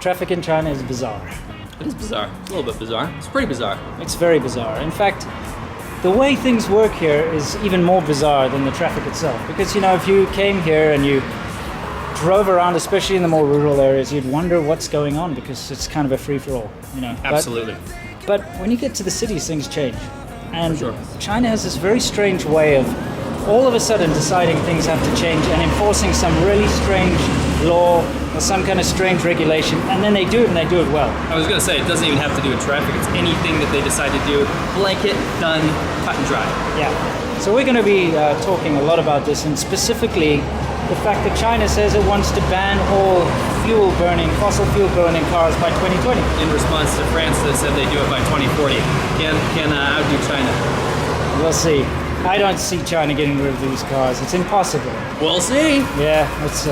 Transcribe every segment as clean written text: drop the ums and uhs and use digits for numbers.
traffic in China is bizarre. It is bizarre. It's a little bit bizarre. It's pretty bizarre. It's very bizarre. In fact, the way things work here is even more bizarre than the traffic itself. Because, you know, if you came here and you drove around, especially in the more rural areas, you'd wonder what's going on because it's kind of a free-for-all, you know. Absolutely. But when you get to the cities, things change. And sure. China has this very strange way of all of a sudden deciding things have to change and enforcing some really strange law or some kind of strange regulation, and then they do it and they do it well. I was going to say, it doesn't even have to do with traffic. It's anything that they decide to do. Blanket, done, cut and dry. Yeah. So we're going to be talking a lot about this, and specifically the fact that China says it wants to ban all fossil fuel burning cars by 2020. In response to France that said they do it by 2040. Can outdo China. We'll see. I don't see China getting rid of these cars. It's impossible. We'll see. Yeah, it's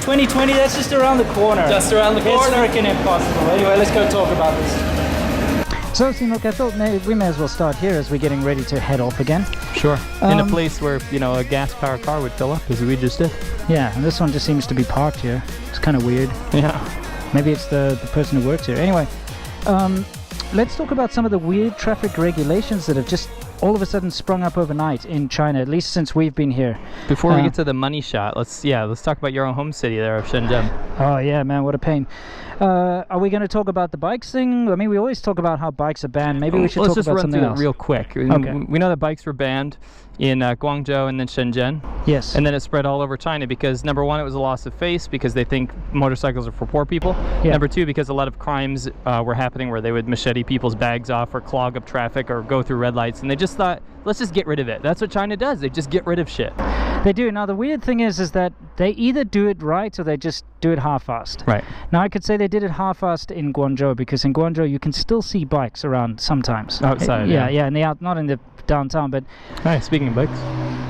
2020, that's just around the corner. Just around the corner. It's freaking impossible. Anyway, let's go talk about this. So, look, I thought we may as well start here as we're getting ready to head off again. Sure. In a place where, you know, a gas-powered car would fill up, as we just did. Yeah, and this one just seems to be parked here. It's kind of weird. Yeah. Maybe it's the person who works here. Anyway, let's talk about some of the weird traffic regulations that have just all of a sudden sprung up overnight in China, at least since we've been here. Before we get to the money shot, let's talk about your own home city there of Shenzhen. Oh yeah, man, what a pain. Are we going to talk about the bikes thing? I mean, we always talk about how bikes are banned. Maybe we should talk about something else. Let's just run through it real quick. Okay. We know that bikes were banned in Guangzhou and then Shenzhen. Yes. And then it spread all over China because, number one, it was a loss of face because they think motorcycles are for poor people. Yeah. Number two, because a lot of crimes were happening where they would machete people's bags off or clog up traffic or go through red lights. And they just thought, let's just get rid of it. That's what China does. They just get rid of shit. They do. Now, the weird thing is that they either do it right or they just do it half-assed. Right. Now, I could say they did it half-assed in Guangzhou because in Guangzhou you can still see bikes around sometimes. Outside, yeah. Yeah, and not in the downtown, but... All right, speaking of bikes.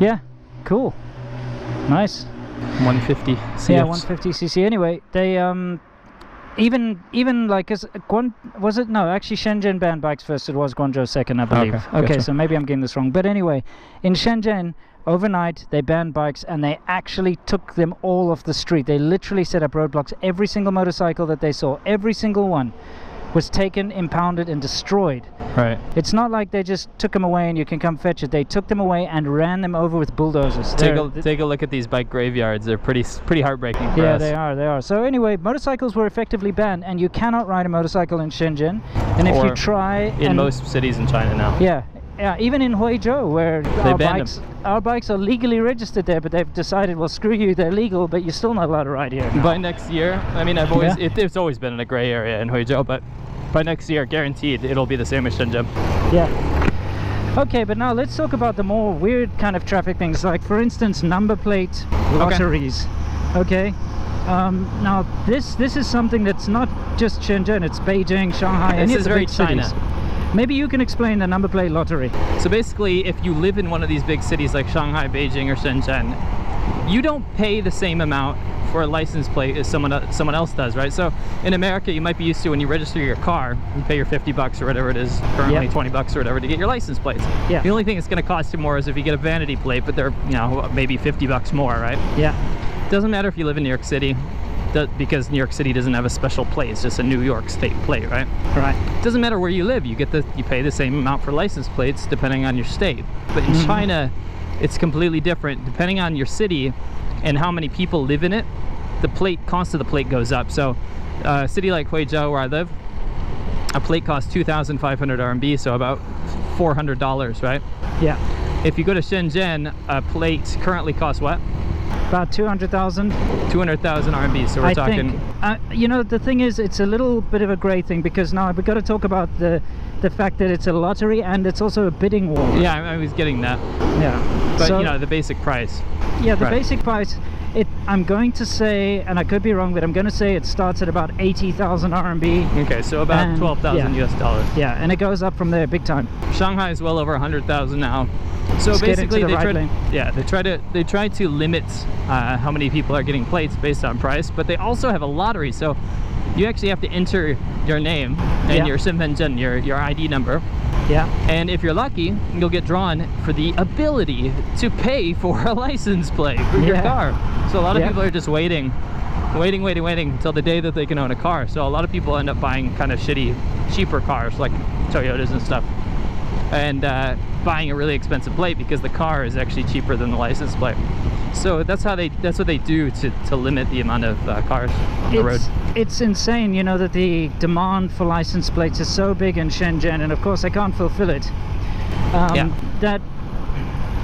Yeah, cool. Nice. 150 CFs. Yeah, 150cc. Anyway, they... Even like was it? No, actually Shenzhen banned bikes first. It was Guangzhou second, I believe. Okay, gotcha. So maybe I'm getting this wrong. But anyway, in Shenzhen, overnight they banned bikes and they actually took them all off the street. They literally set up roadblocks. Every single motorcycle that they saw, every single one, was taken, impounded, and destroyed. Right. It's not like they just took them away and you can come fetch it. They took them away and ran them over with bulldozers. Take a look at these bike graveyards. They're pretty heartbreaking for us. Yeah, they are. So anyway, motorcycles were effectively banned, and you cannot ride a motorcycle in Shenzhen. And if you try, in most cities in China now. Yeah, even in Huizhou, where our bikes are legally registered there, but they've decided, well, screw you, they're legal, but you're still not allowed to ride here. By next year, I mean, it's always been in a gray area in Huizhou, but by next year, guaranteed, it'll be the same as Shenzhen. Yeah. Okay, but now let's talk about the more weird kind of traffic things, like, for instance, number plate lotteries. Okay. Now, this is something that's not just Shenzhen, it's Beijing, Shanghai, any of the big cities. Maybe you can explain the number plate lottery. So basically, if you live in one of these big cities like Shanghai, Beijing, or Shenzhen, you don't pay the same amount for a license plate as someone else does, right? So in America, you might be used to when you register your car, you pay your 50 bucks or whatever it is, currently 20 bucks or whatever to get your license plates. Yeah. The only thing it's going to cost you more is if you get a vanity plate, but they're, you know, maybe 50 bucks more, right? Yeah. Doesn't matter if you live in New York City, because New York City doesn't have a special plate. It's just a New York state plate, right? Right. Doesn't matter where you live. You pay the same amount for license plates depending on your state. But in China, it's completely different. Depending on your city and how many people live in it, the cost of the plate goes up. So a city like Huizhou, where I live, a plate costs 2,500 RMB, so about $400, right? Yeah. If you go to Shenzhen, a plate currently costs what? About 200,000. 200,000 RMB, so we're talking... you know, the thing is, it's a little bit of a grey thing, because now we've got to talk about the fact that it's a lottery and it's also a bidding war. Yeah, I was getting that. Yeah. But, so, you know, the basic price. Yeah, the basic price, I'm going to say, and I could be wrong, but I'm going to say it starts at about 80,000 RMB. Okay, so about 12,000 US dollars. Yeah, and it goes up from there big time. Shanghai is well over 100,000 now. So basically, they try to limit how many people are getting plates based on price, but they also have a lottery. So you actually have to enter your name and your SerpentZA, your ID number. Yeah. And if you're lucky, you'll get drawn for the ability to pay for a license plate for your car. So a lot of people are just waiting waiting until the day that they can own a car. So a lot of people end up buying kind of shitty, cheaper cars like Toyotas and stuff, and buying a really expensive plate because the car is actually cheaper than the license plate. So that's what they do to limit the amount of cars on the road. It's insane, you know, that the demand for license plates is so big in Shenzhen, and of course they can't fulfill it. That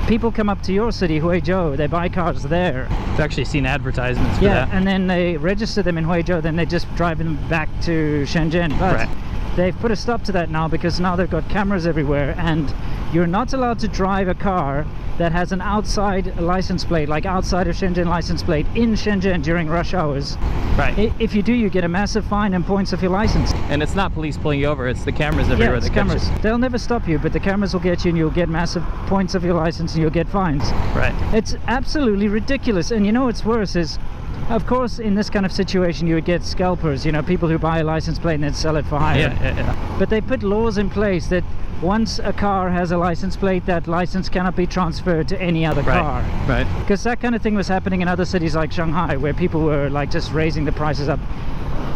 people come up to your city, Huizhou, they buy cars there. I've actually seen advertisements for that. And then they register them in Huizhou, then they just drive them back to Shenzhen. But they've put a stop to that now, because now they've got cameras everywhere, and you're not allowed to drive a car that has an outside license plate, like outside of Shenzhen license plate, in Shenzhen during rush hours. Right. If you do, you get a massive fine and points off your license. And it's not police pulling you over, it's the cameras everywhere. Yeah, it's cameras. They'll never stop you, but the cameras will get you, and you'll get massive points of your license, and you'll get fines. Right. It's absolutely ridiculous. And you know what's worse is, of course, in this kind of situation, you would get scalpers, you know, people who buy a license plate and then sell it for hire. But they put laws in place that once a car has a license plate, that license cannot be transferred to any other car. Right. Because that kind of thing was happening in other cities like Shanghai, where people were like just raising the prices up.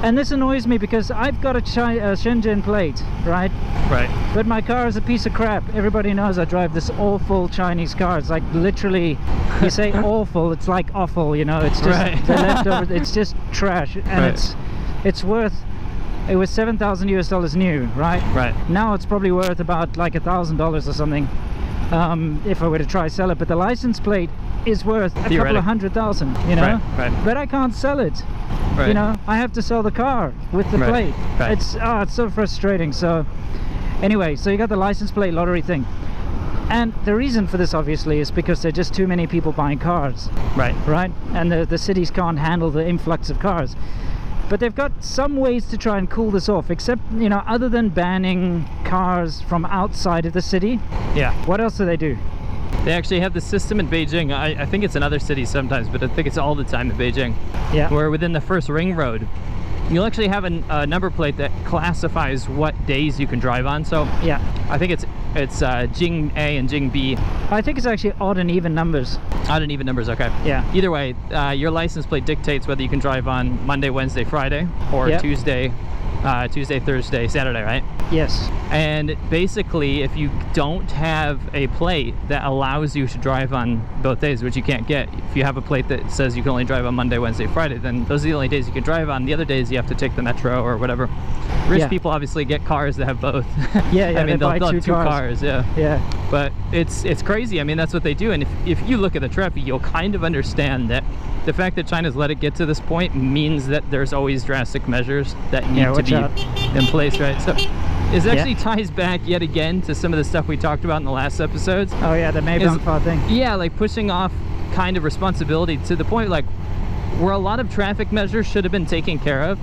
And this annoys me because I've got a Shenzhen plate, right? Right. But my car is a piece of crap. Everybody knows I drive this awful Chinese car. It's like literally, you say awful, it's like awful, you know. It's just the leftover. It's just trash, and it's worth. It was $7,000 US new, right? Right. Now it's probably worth about like $1,000 or something, if I were to try sell it. But the license plate is worth a couple of $100,000, you know. Right. But I can't sell it. Right. You know, I have to sell the car with the plate. Right. It's so frustrating. So anyway, so you got the license plate lottery thing, and the reason for this obviously is because there are just too many people buying cars. Right. And the cities can't handle the influx of cars. But they've got some ways to try and cool this off, except, you know, other than banning cars from outside of the city. Yeah. What else do they do? They actually have the system in Beijing. I think it's in other cities sometimes, but I think it's all the time in Beijing. Yeah. Where within the first ring road, you'll actually have a number plate that classifies what days you can drive on. So yeah, I think it's Jing A and Jing B. I think it's actually odd and even numbers. Odd and even numbers, okay. Yeah. Either way, your license plate dictates whether you can drive on Monday, Wednesday, Friday, or Tuesday, Thursday, Saturday, right? Yes. And basically, if you don't have a plate that allows you to drive on both days, which you can't get, if you have a plate that says you can only drive on Monday, Wednesday, Friday, then those are the only days you can drive on. The other days you have to take the metro or whatever. Rich people obviously get cars that have both. I mean, they'll have two cars. Yeah. But it's crazy. I mean, that's what they do. And if you look at the traffic, you'll kind of understand that the fact that China's let it get to this point means that there's always drastic measures that need to be in place, right? So it actually ties back yet again to some of the stuff we talked about in the last episodes. Oh yeah, the Maybank thing. Yeah, like pushing off kind of responsibility to the point like where a lot of traffic measures should have been taken care of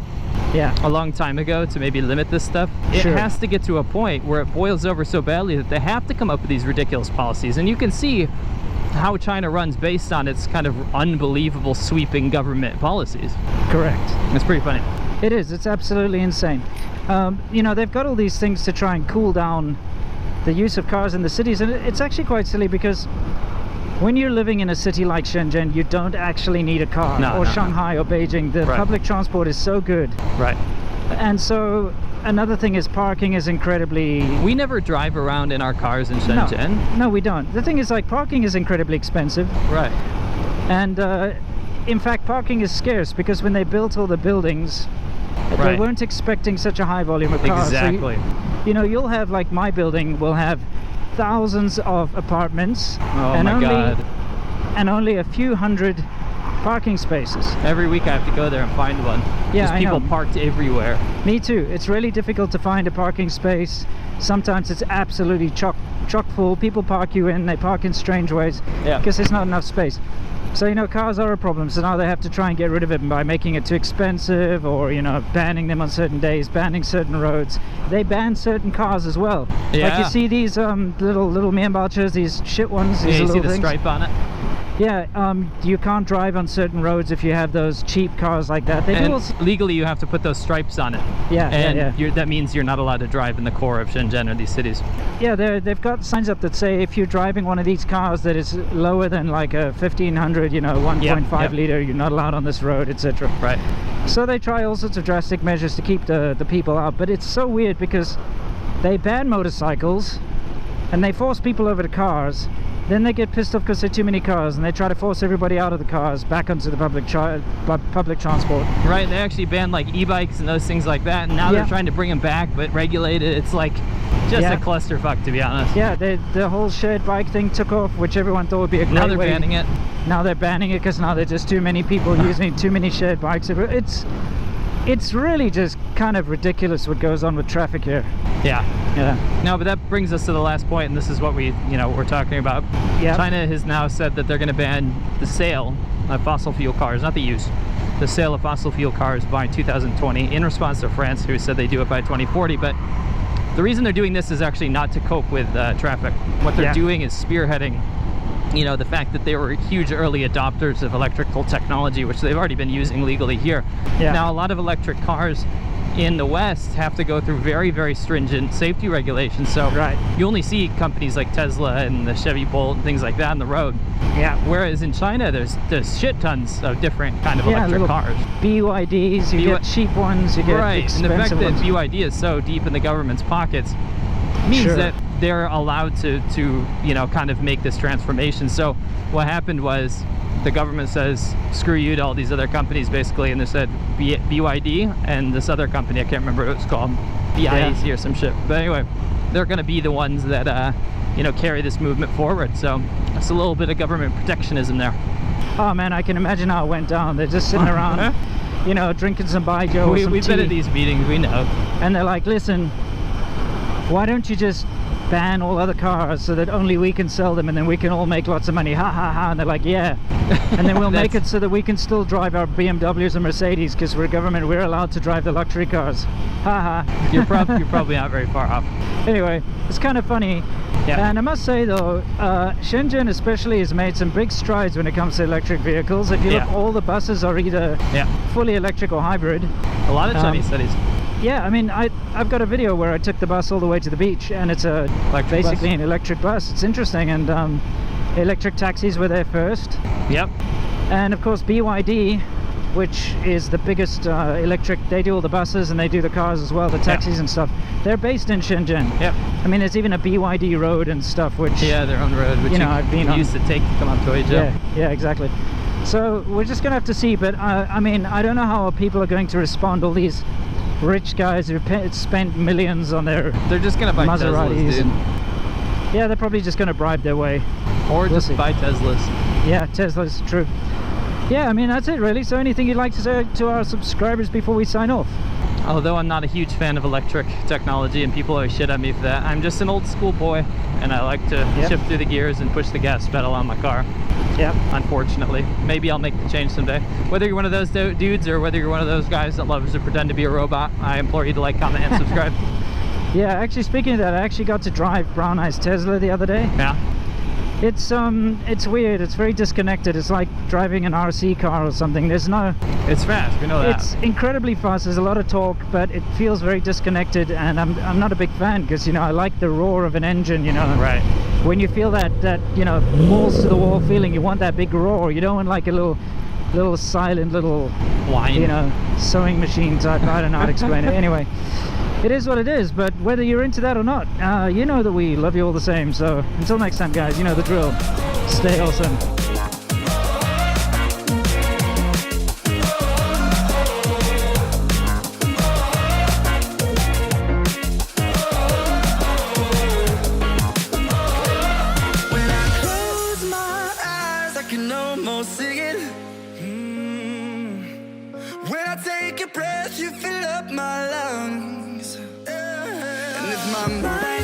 a long time ago to maybe limit this stuff. It has to get to a point where it boils over so badly that they have to come up with these ridiculous policies. And you can see how China runs based on its kind of unbelievable sweeping government policies. Correct. It's pretty funny. It is. It's absolutely insane. You know, they've got all these things to try and cool down the use of cars in the cities, and it's actually quite silly because when you're living in a city like Shenzhen, you don't actually need a car, or Shanghai or Beijing. The public transport is so good. Right. And so another thing is parking is incredibly... We never drive around in our cars in Shenzhen. No, we don't. The thing is, like, parking is incredibly expensive. Right. And in fact, parking is scarce because when they built all the buildings, they weren't expecting such a high volume of cars. Exactly. So you know, you'll have, like, my building will have thousands of apartments and only a few hundred parking spaces. Every week I have to go there and find one. Yeah, I people parked everywhere. Me too. It's really difficult to find a parking space. Sometimes it's absolutely chock full. People park you in, they park in strange ways because there's not enough space. So, you know, cars are a problem. So now they have to try and get rid of it by making it too expensive, or, you know, banning them on certain days, banning certain roads. They ban certain cars as well. Yeah. Like you see these little mianbaochas, these shit ones. These you little see the stripe on it? Yeah, you can't drive on certain roads if you have those cheap cars like that. They do And also, legally, you have to put those stripes on it. yeah, And yeah. that means you're not allowed to drive in the core of Shenzhen or these cities. Yeah, they've got signs up that say if you're driving one of these cars that is lower than like a 1500, 1.5 liter, you're not allowed on this road, etc. Right. So they try all sorts of drastic measures to keep the people out, but it's so weird because they ban motorcycles and they force people over to cars. Then they get pissed off because there are too many cars, and they try to force everybody out of the cars back onto the public transport. Right, they actually banned like e-bikes and those things like that, and now they're trying to bring them back, but regulate it. It's like just a clusterfuck, to be honest. Yeah, the whole shared bike thing took off, which everyone thought would be a great Now they're way. banning it. Now they're banning it because now there's just too many people using too many shared bikes. It's really just kind of ridiculous what goes on with traffic here. Yeah. Yeah. No, but that brings us to the last point, and this is what we're talking about. Yeah. China has now said that they're going to ban the sale of fossil fuel cars, not the use, the sale of fossil fuel cars by 2020 in response to France, who said they do it by 2040. But the reason they're doing this is actually not to cope with traffic. What they're doing is spearheading the fact that they were huge early adopters of electrical technology, which they've already been using legally here. Yeah. Now, a lot of electric cars in the West have to go through very, very stringent safety regulations. So you only see companies like Tesla and the Chevy Bolt and things like that on the road. Yeah. Whereas in China, there's shit tons of different kind of electric cars. BYDs, you get cheap ones, you get expensive and the fact ones. that BYD is so deep in the government's pockets means that they're allowed to kind of make this transformation. So what happened was the government says screw you to all these other companies, basically, and they said BYD and this other company, I can't remember what it's called, BIAC or some shit, but anyway, they're going to be the ones that carry this movement forward. So that's a little bit of government protectionism there. Oh man, I can imagine how it went down. They're just sitting around drinking some baijiu or some we've tea. been at these meetings, we know, and they're like, listen, why don't you just ban all other cars so that only we can sell them and then we can all make lots of money, ha ha ha. And they're like, yeah, and then we'll make it so that we can still drive our BMWs and Mercedes because we're government, we're allowed to drive the luxury cars, ha ha. You're probably not very far off. Anyway, it's kind of funny. And I must say though, Shenzhen especially has made some big strides when it comes to electric vehicles. If you look, all the buses are either fully electric or hybrid. A lot of Chinese cities. Yeah, I mean, I've got a video where I took the bus all the way to the beach, and it's basically an electric bus. It's interesting, and electric taxis were there first. Yep. And of course BYD, which is the biggest electric, they do all the buses and they do the cars as well, the taxis and stuff. They're based in Shenzhen. Yep. I mean, there's even a BYD road and stuff, which their own road, which I've been used to take to come up to Asia. Yeah, exactly. So we're just gonna have to see, but I mean, I don't know how people are going to respond. All these rich guys who spent millions on their they're just gonna buy Maseratis, Teslas, dude. Yeah, they're probably just gonna bribe their way, or just buy Teslas. Yeah, Teslas, true. Yeah, I mean, that's it really. So anything you'd like to say to our subscribers before we sign off? Although I'm not a huge fan of electric technology and people always shit at me for that, I'm just an old school boy and I like to shift through the gears and push the gas pedal on my car. Yeah. Unfortunately. Maybe I'll make the change someday. Whether you're one of those dudes or whether you're one of those guys that loves to pretend to be a robot, I implore you to like, comment, and subscribe. Yeah, actually, speaking of that, I actually got to drive Brown Eye's Tesla the other day. Yeah. It's weird. It's very disconnected. It's like driving an RC car or something. There's no... It's fast, we know that. It's incredibly fast. There's a lot of torque, but it feels very disconnected, and I'm not a big fan because, I like the roar of an engine, Right. When you feel that balls to the wall feeling, you want that big roar. You don't want like a little silent little whine, sewing machine type. I don't know how to explain it. Anyway, it is what it is, but whether you're into that or not, you know that we love you all the same. So until next time, guys, you know the drill. Stay awesome. When I take a breath, you fill up my lungs. And if my mind